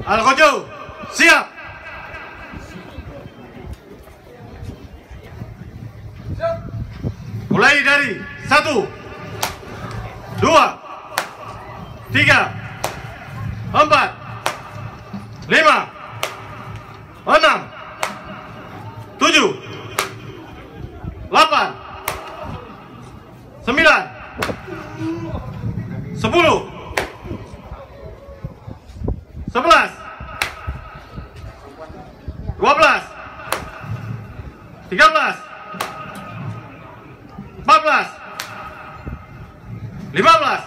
Al-Kojo, siap. Mulai dari 1, 2, 3, 4, 5, 6, 7, 8, 9, 10, 11, 12, 13, 14, 15,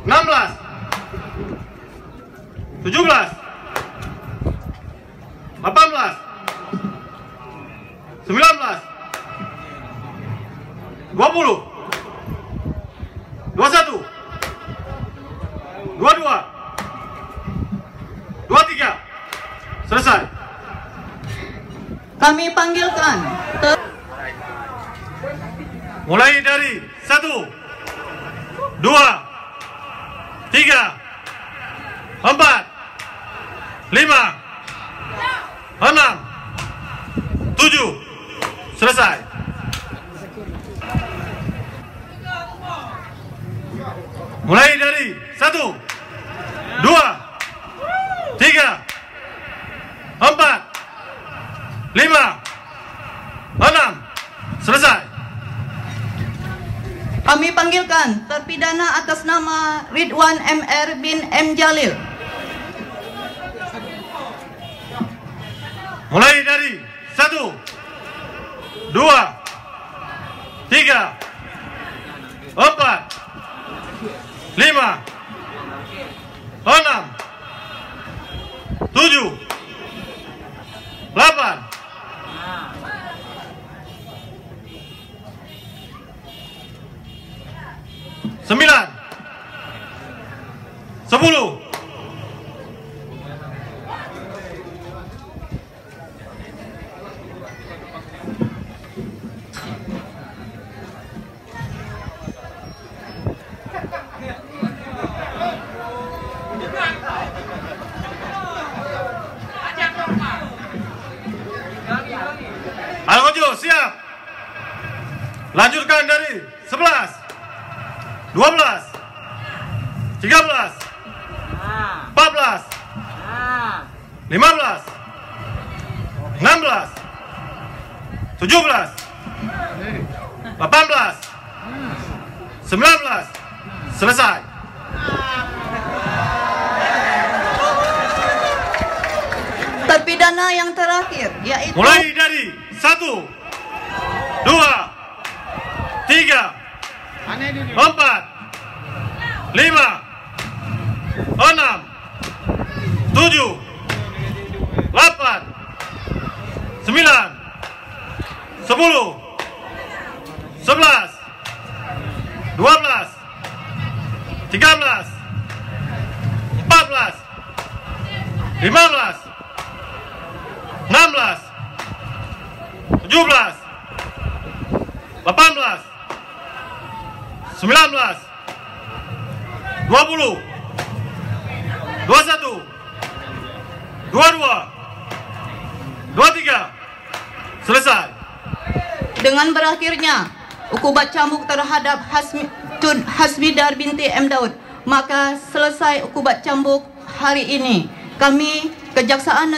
16, 17, 18, 19, 20, 21, 22, 23, selesai. Kami panggilkan Mulai dari 1, 2, 3, 4, 5, 6, 7, selesai. Mulai dari 1, 2, 3, 4, 5, 6, selesai. Kami panggilkan terpidana atas nama Ridwan MR bin M. Jalil. Mulai dari 1, 2, 3, 4, 5, 6, 7, 8, 9, 10, Al-Kojo, siap. Lanjutkan dari 11, 12, 13, 14, 15, 16, 17, 18, 19, selesai. Terpidana yang terakhir yaitu Mulai dari 1, 2, 3, 4, 5, 6, 7, 8, 9, 10, 11, 12, 13, 14, 15, 16, 17, 18, 19, 20, 21, 22, 23, selesai. dengan berakhirnya hukuman cambuk terhadap Hasmidar binti M. Daud, maka selesai hukuman cambuk hari ini. Kami Kejaksaan